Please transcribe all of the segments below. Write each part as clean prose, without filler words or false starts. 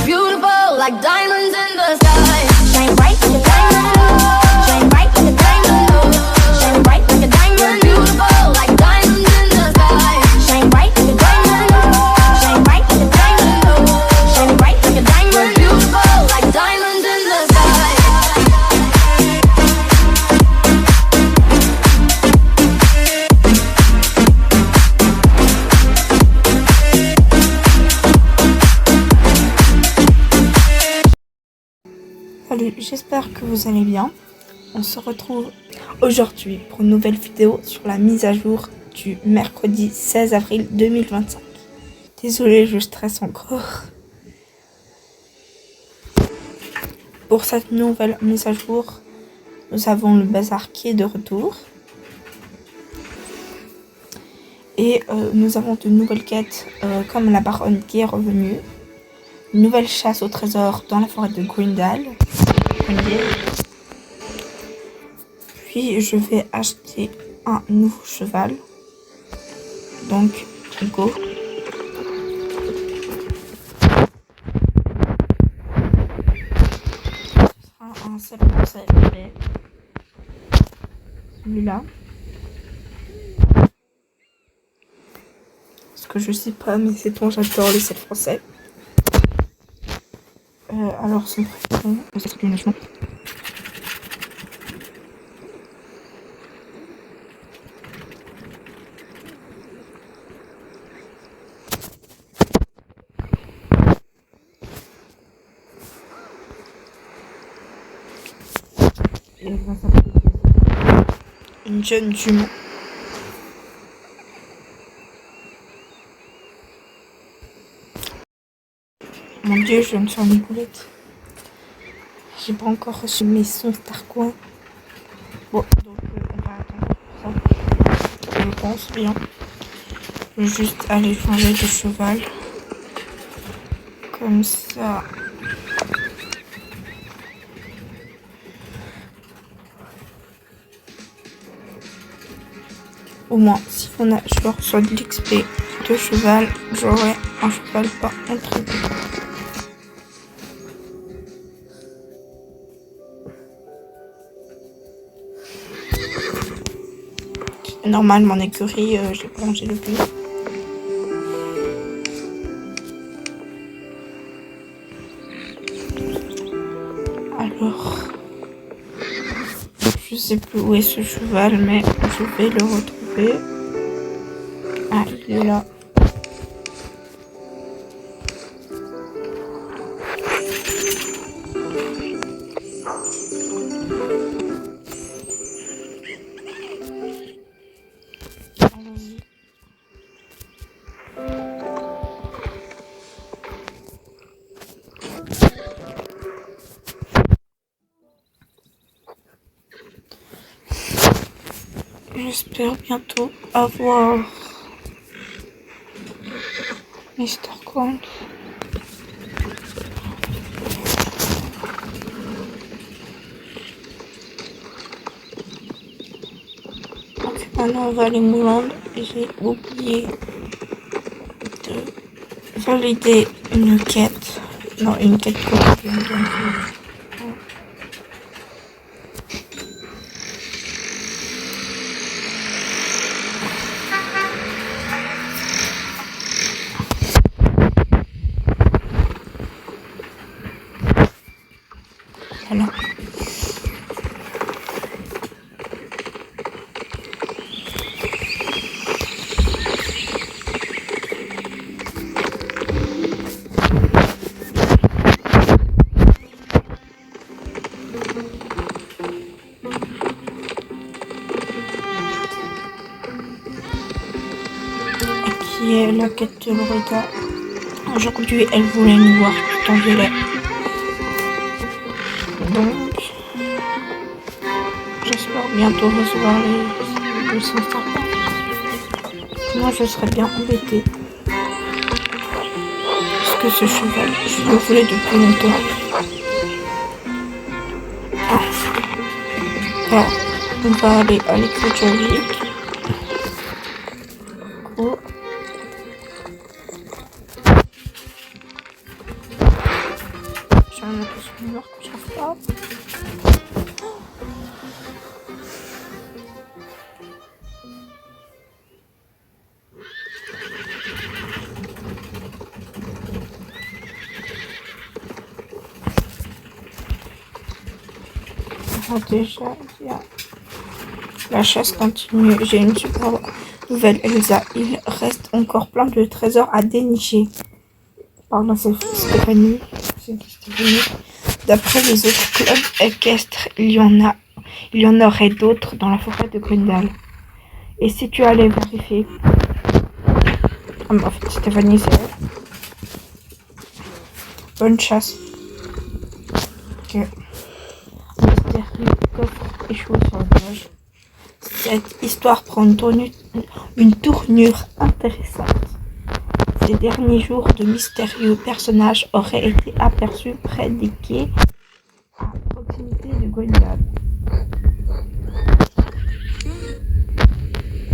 beautiful like diamonds in the sky. Shine bright like a diamond. Shine bright like a diamond. Shine bright like a diamond. Beautiful like diamonds in the sky. Shine bright like a diamond. Shine bright like a diamond. Shine bright like a diamond. Beautiful like diamonds in the sky. Salut, j'espère que vous allez bien. On se retrouve aujourd'hui pour une nouvelle vidéo sur la mise à jour du mercredi 16 avril 2025. Désolée, je stresse encore. Pour cette nouvelle mise à jour, nous avons le bazar qui est de retour. Et nous avons de nouvelles quêtes comme la baronne qui est revenue. Une nouvelle chasse au trésor dans la forêt de Grindal. Puis je vais acheter un nouveau cheval. Donc, go. Ce sera un seul français. Celui-là. Parce que je sais pas, mais c'est bon, j'adore les 7 français. Alors son prénom, c'est une nation. Et elle va s'appeler une jeune jument. Mon dieu, je viens de faire une boulette. J'ai pas encore reçu mes sons Starcoin. Bon, donc on va attendre ça. Je pense bien. Je vais juste aller changer de cheval. Comme ça. Au moins, si je reçois de l'XP de cheval, j'aurai un cheval pas entraîné. Normal, mon écurie, j'ai pas rangé depuis. Alors, je sais plus où est ce cheval, mais je vais le retrouver. Ah, il est là. J'espère bientôt avoir Mr. Coin. Donc maintenant on va aller Moulande et j'ai oublié de valider une quête. Non, une quête quotidienne. Voilà. Qui est la quête de Loretta. Aujourd'hui, elle voulait nous voir tout en violet. Donc, j'espère bientôt recevoir les 100 starters. Sinon, je serais bien embêtée. Parce que ce cheval, je le voulais depuis longtemps. Ah. Voilà. On va aller à l'écriture vite. un autre souvenir que je trouve pas. Ah, déjà, il y a... La chasse continue. J'ai une super nouvelle, Elsa. Il reste encore plein de trésors à dénicher. Pardon, c'est Stéphanie. D'après les autres clubs équestres, il y en aurait d'autres dans la forêt de Grendel. Et si tu allais vérifier... Ah, mais en fait, Stéphanie, c'est elle. Bonne chasse. Ok. Mystérieux coffre échoué sur le plage. Cette histoire prend une tournure intéressante. Ces derniers jours, de mystérieux personnages auraient été aperçus près des quais à proximité de Gwendal.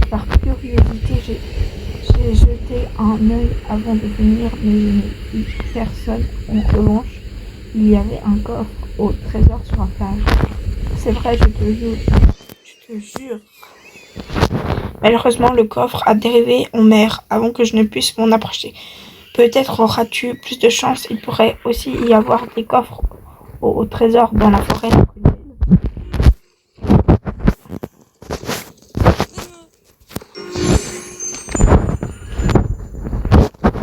Par curiosité, j'ai jeté un œil avant de venir, mais je n'ai vu personne. En revanche, il y avait un coffre au trésor sur la plage. C'est vrai, je te jure. Malheureusement, le coffre a dérivé en mer avant que je ne puisse m'en approcher. Peut-être auras-tu plus de chance. Il pourrait aussi y avoir des coffres au trésor dans la forêt.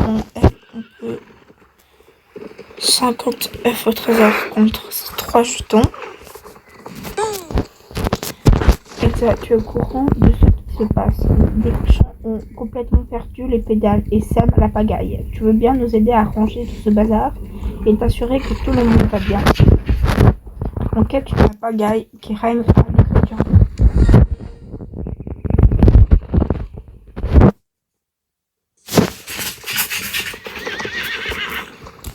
On peut 50 œufs au trésor contre 3 jetons. Elsa, tu es au courant de ce qui se passe. Des cochons ont complètement perdu les pédales et sèment la pagaille. Tu veux bien nous aider à ranger tout ce bazar et t'assurer que tout le monde va bien. En quête de la pagaille qui règne à l'agriculture.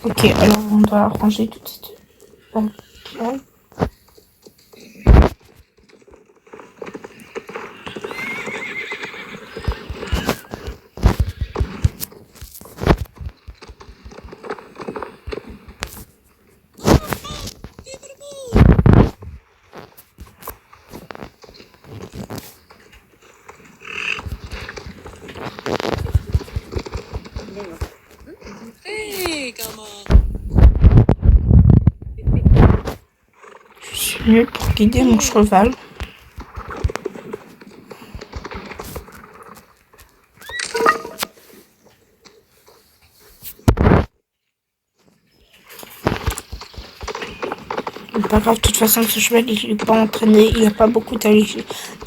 Ok, alors on doit ranger toute cette pagaille. Je suis nulle pour guider mon cheval. C'est pas grave, de toute façon, ce cheval, il n'est pas entraîné, il n'a pas beaucoup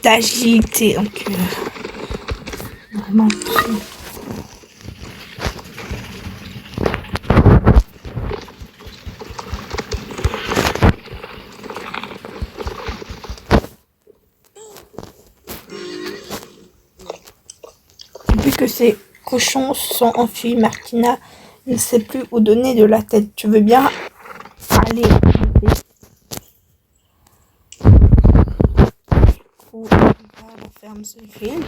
d'agilité, donc normalement. Depuis que ces cochons sont enfuis, Martina ne sait plus où donner de la tête. Tu veux bien aller à la ferme Sunfield.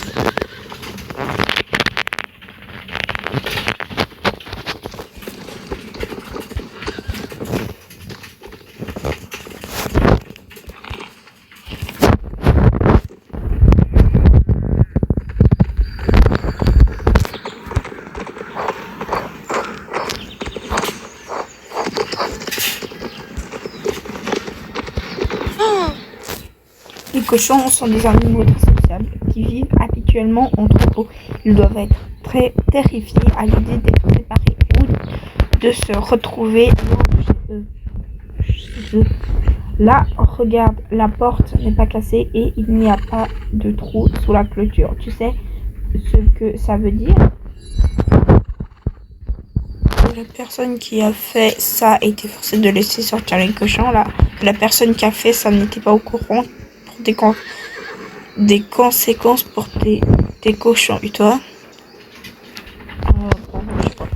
Les cochons sont des animaux très sociables qui vivent habituellement en troupeau. Ils doivent être très terrifiés à l'idée d'être séparés ou de se retrouver loin de chez eux. Là, regarde, la porte n'est pas cassée et il n'y a pas de trou sous la clôture. Tu sais ce que ça veut dire? La personne qui a fait ça a été forcée de laisser sortir les cochons. Là, la personne qui a fait ça n'était pas au courant des conséquences pour tes cochons. Et toi? Je sais pas.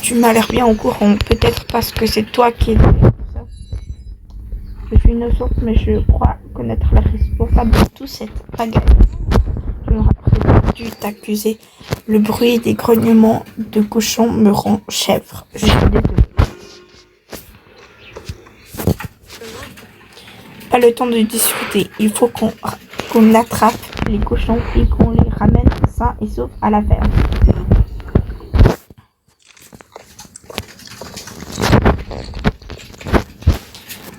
Tu m'as l'air bien au courant. Peut-être parce que c'est toi qui es derrière ça. Je suis innocente, mais je crois connaître la responsable de toute cette pagaille. Je n'aurais pas dû t'accuser. Le bruit des grognements de cochons me rend chèvre. Je suis désolée. Pas le temps de discuter. Il faut qu'on attrape les cochons et qu'on les ramène sains et saufs à la ferme.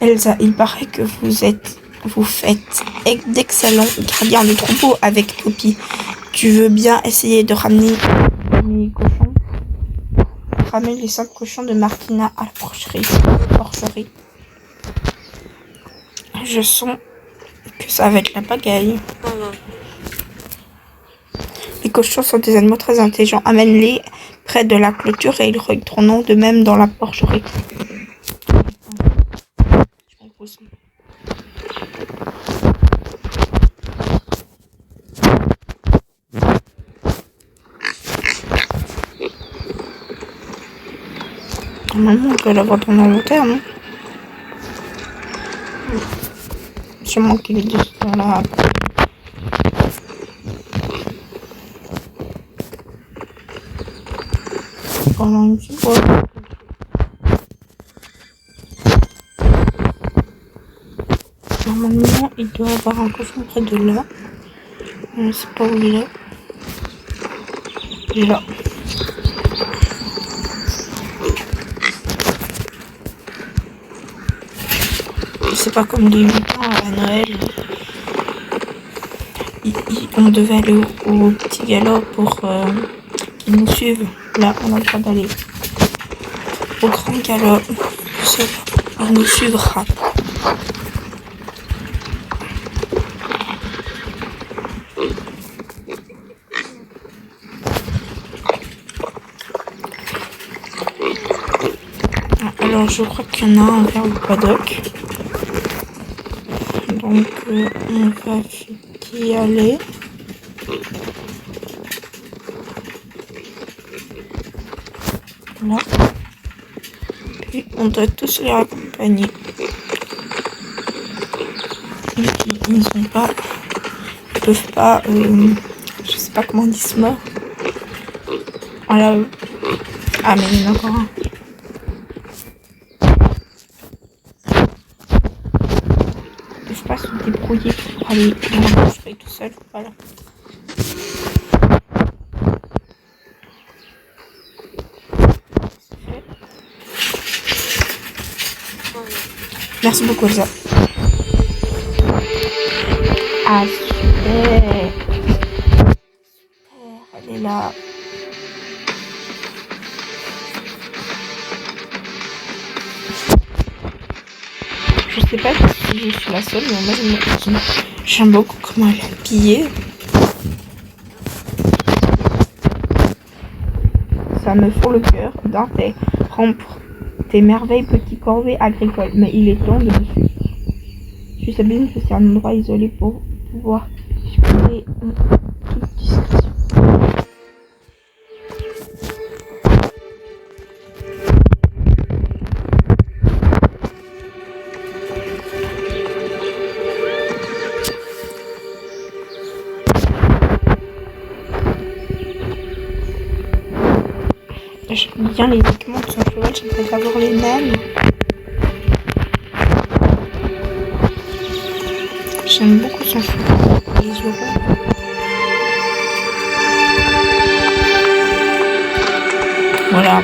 Elsa, il paraît que vous faites d'excellents gardiens de troupeau avec Poppy. Tu veux bien essayer de ramener les cochons? Ramener les 5 cochons de Martina à la porcherie. Je sens que ça va être la pagaille. Les cochons sont des animaux très intelligents. Amène-les près de la clôture et ils retourneront de même dans la porcherie. Normalement, on peut l'avoir dans l'inventaire, non? Sûrement qu'il est juste dans la... Pendant une petite fois. Normalement, il doit avoir un cochon près de là. Je ne sais pas où il est. Il est là. C'est pas comme des lutins à Noël. On devait aller au petit galop pour qu'ils nous suivent. Là, on a le droit d'aller au grand galop. On nous suivra. Alors, je crois qu'il y en a un vers le paddock. Donc, on va y aller. Là. Puis, on doit tous les accompagner. Ils sont pas... Ils peuvent pas... je sais pas comment on dit ce mot. Voilà. Ah, mais il y en a encore un. Pas se débrouiller pour aller dans la boucherie tout seul. Voilà. Merci beaucoup, Elsa. Ah, super. Elle est là. Je sais pas si je suis la seule, mais moi j'aime beaucoup comment elle est habillée. Ça me fond le cœur d'interrompre tes merveilles petit corvée agricole, mais il est temps de me suivre. Je suis Sabine, je suis un endroit isolé pour pouvoir discuter en toute discrétion. J'aime bien les équipements de son cheval, j'aimerais avoir les mêmes. J'aime beaucoup son cheval, les euros. Voilà,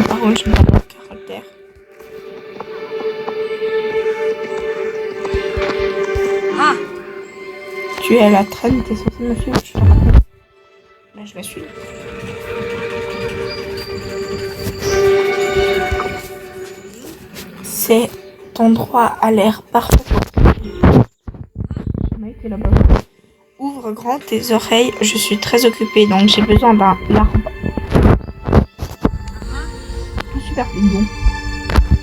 par contre, j'aime pas leur caractère. Ah! Tu es à la traîne, t'es censé me suivre, je te rappelle. Là, je la suis. Cet endroit a l'air parfait. Là-bas. Ouvre grand tes oreilles, je suis très occupée, donc j'ai besoin d'un arbre. Super bon.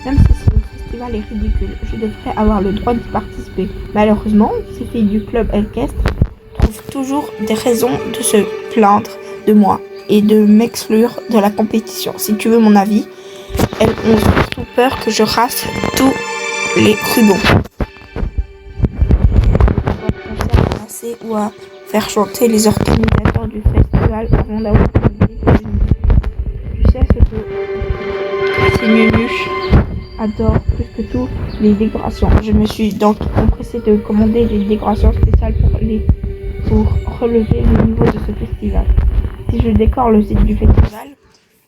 Même si ce festival est ridicule, je devrais avoir le droit d'y participer. Malheureusement, ces filles du club équestre trouvent toujours des raisons de se plaindre de moi et de m'exclure de la compétition. Si tu veux mon avis, elles ont surtout peur que je rase tous les rubans. Ou à faire chanter les organisateurs du festival avant d'avoir terminé. Tu sais ce que c'est Nuluche. adore plus que tout les décorations. Je me suis donc empressée de commander des décorations spéciales pour relever le niveau de ce festival. Si je décore le site du festival,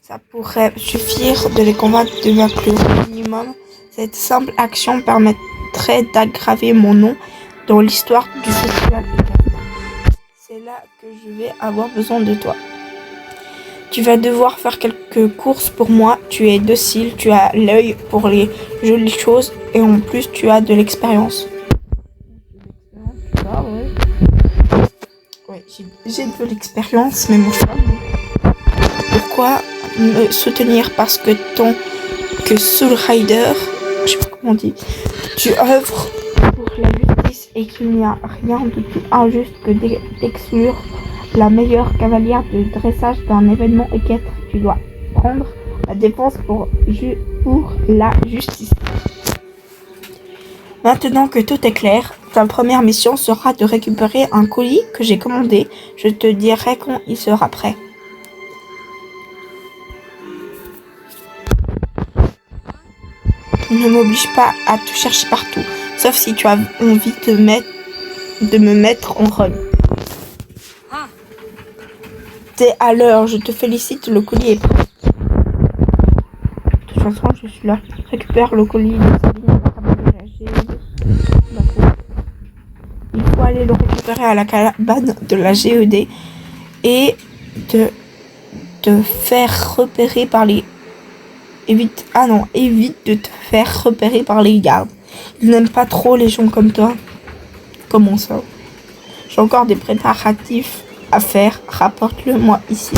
ça pourrait suffire de les convaincre de m'inclure au minimum. Cette simple action permettrait d'aggraver mon nom dans l'histoire du festival. C'est là que je vais avoir besoin de toi. Tu vas devoir faire quelques courses pour moi. Tu es docile, tu as l'œil pour les jolies choses et en plus tu as de l'expérience. Ouais, j'ai de l'expérience, mais mon choix. Pourquoi me soutenir? Parce que tant que Soul Rider, je sais pas comment on dit, tu œuvres pour la justice et qu'il n'y a rien de plus injuste que d'exclure la meilleure cavalière de dressage d'un événement équestre. Tu dois prendre la défense pour la justice. Maintenant que tout est clair, ta première mission sera de récupérer un colis que j'ai commandé. Je te dirai quand il sera prêt. Ne m'oblige pas à te chercher partout, sauf si tu as envie de me mettre en run. T'es à l'heure, je te félicite, le colis est prêt. De toute façon, je suis là. Récupère le colis de Sabine à la cabane de la GED. Il faut aller le récupérer à la cabane de la GED et te faire repérer par les... évite de te faire repérer par les gardes. Ils n'aiment pas trop les gens comme toi. Comment ça? J'ai encore des préparatifs à faire. Rapporte-le moi ici.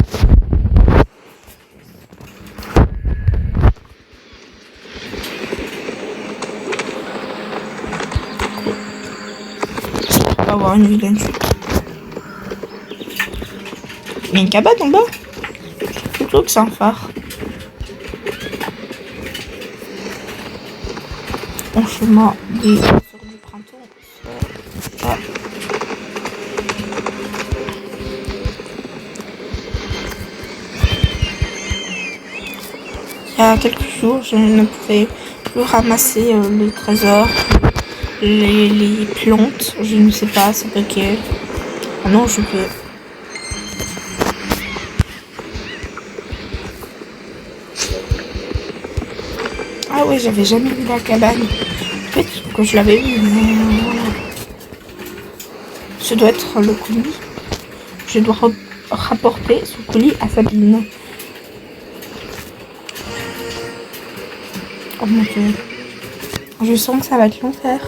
On va avoir une vilaine chute. Il y a une cabane en bas. Plutôt que c'est un phare. En chemin des fleurs du printemps. Ça. Il y a quelques jours, je ne pouvais plus ramasser les trésors, les plantes. Je ne sais pas, c'est ok. Ah non, je peux. Ah ouais, j'avais jamais vu la cabane. Peut-être que je l'avais vu, mais voilà. Ce doit être le colis. Je dois rapporter ce colis à Sabine. Oh mon dieu. Je sens que ça va être l'enfer.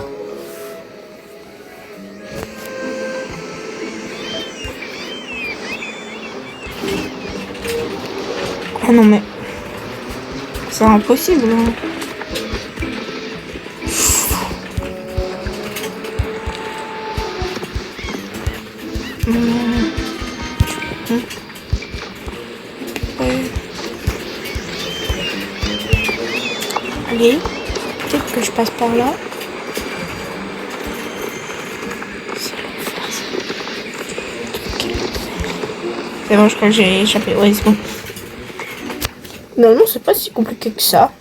Ah non mais... c'est impossible. Hein. Allez, peut-être que je passe par là. C'est bon, je crois que j'ai échappé. Ouais, c'est bon. Non, c'est pas si compliqué que ça.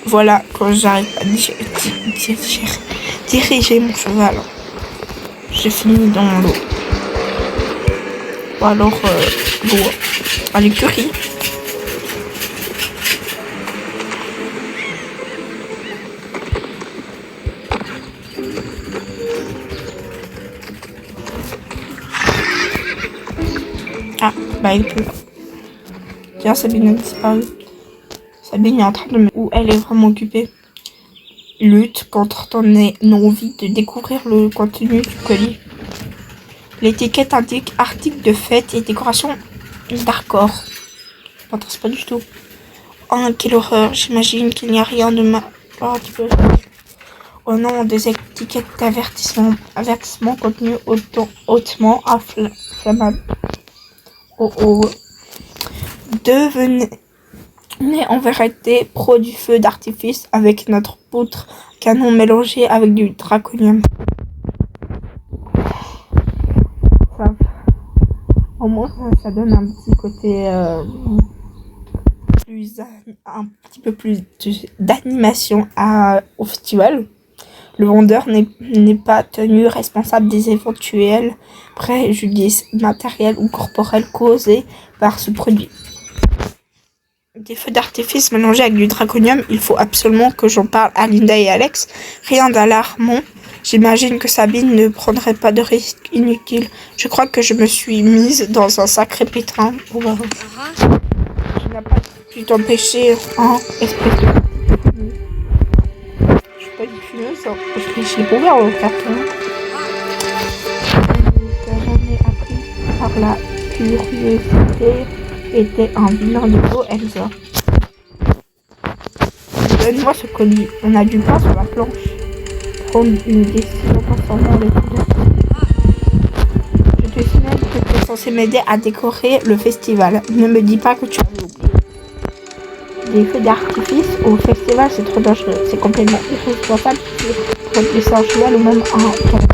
Voilà, quand j'arrive à diriger mon cheval, je finis dans l'eau. Ou alors l'eau à l'écurie. Ah, bah il peut. Tiens, Sabine a disparu. Sabine est en train de me... Ou elle est vraiment occupée. Lutte contre ton envie de découvrir le contenu du colis. L'étiquette indique article de fête et décoration d'accord. Ça m'intéresse pas du tout. Oh, quelle horreur. J'imagine qu'il n'y a rien de ma... Oh, tu peux... Oh non, des étiquettes d'avertissement. Avertissement contenu hautement inflammable. Oh oh. Devenez en vérité pro du feu d'artifice avec notre poutre canon mélangé avec du draconium. Ça, au moins ça donne un petit côté un petit peu plus d'animation au festival. Le vendeur n'est pas tenu responsable des éventuels préjudices matériels ou corporels causés par ce produit. Des feux d'artifice mélangés avec du draconium, il faut absolument que j'en parle à Linda et Alex. Rien d'alarmant. J'imagine que Sabine ne prendrait pas de risques inutiles. Je crois que je me suis mise dans un sacré pétrin. Tu n'as pas pu t'empêcher, hein, espèce de... Je suis pas une fumeuse, hein. Je l'ai ouvert le carton. Tu n'as jamais appris par la curiosité. Était un vilain de peau, Elsa. Donne-moi ce colis. On a du pain sur la planche. Prendre une décision concernant les couleurs. Je te signale que tu es censé m'aider à décorer le festival. Ne me dis pas que tu avais oublié. Des feux d'artifice au festival, c'est trop dangereux. C'est complètement irresponsable pour pousser un cheval ou même un cavalier.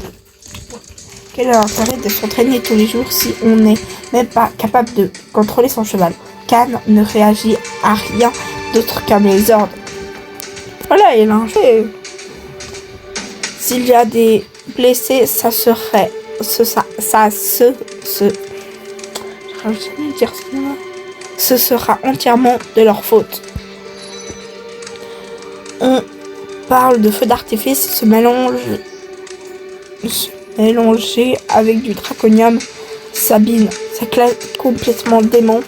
Quel est l'intérêt de s'entraîner tous les jours si on n'est même pas capable de contrôler son cheval? Cannes ne réagit à rien d'autre qu'à mes ordres. Voilà, il a un jeu. S'il y a des blessés, ça serait... Ce sera entièrement de leur faute. On parle de feu d'artifice, se mélanger avec du draconium. Sabine, c'est complètement dément.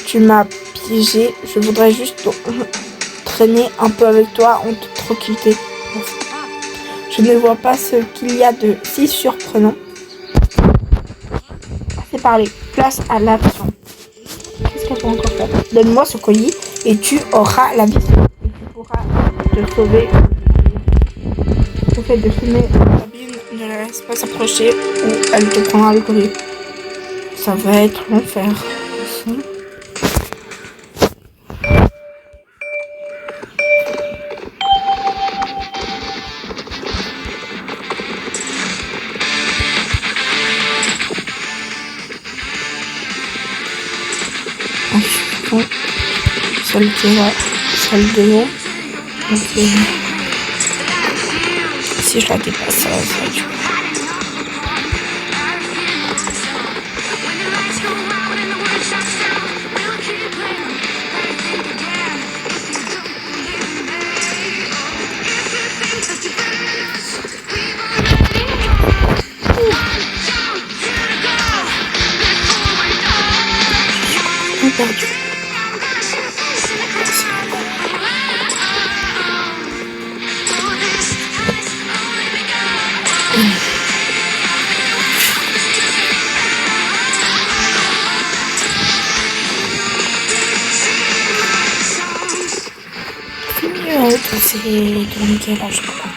Tu m'as piégé. Je voudrais juste traîner un peu avec toi en toute tranquillité. Je ne vois pas ce qu'il y a de si surprenant. C'est parler. Place à l'action. Qu'est-ce qu'elle peut encore faire? Donne-moi ce colis et tu auras la vie. Et tu pourras te sauver. Le fait de fumer Sabine, ne la laisse pas s'approcher ou elle te prendra le colis. Ça va être l'enfer. Ensuite, celle qui est là, celle de l'eau. Si je la dépasse, ça va être dur. Perdu. C'est tourniquet là, je sais pas quoi.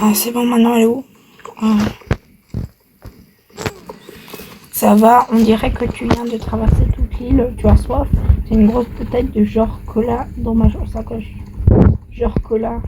Ah, c'est bon, maintenant elle est où? Ah. Ça va, on dirait que tu viens de traverser toute l'île. Tu as soif? C'est une grosse bouteille de genre cola dans ma sacoche. Genre cola.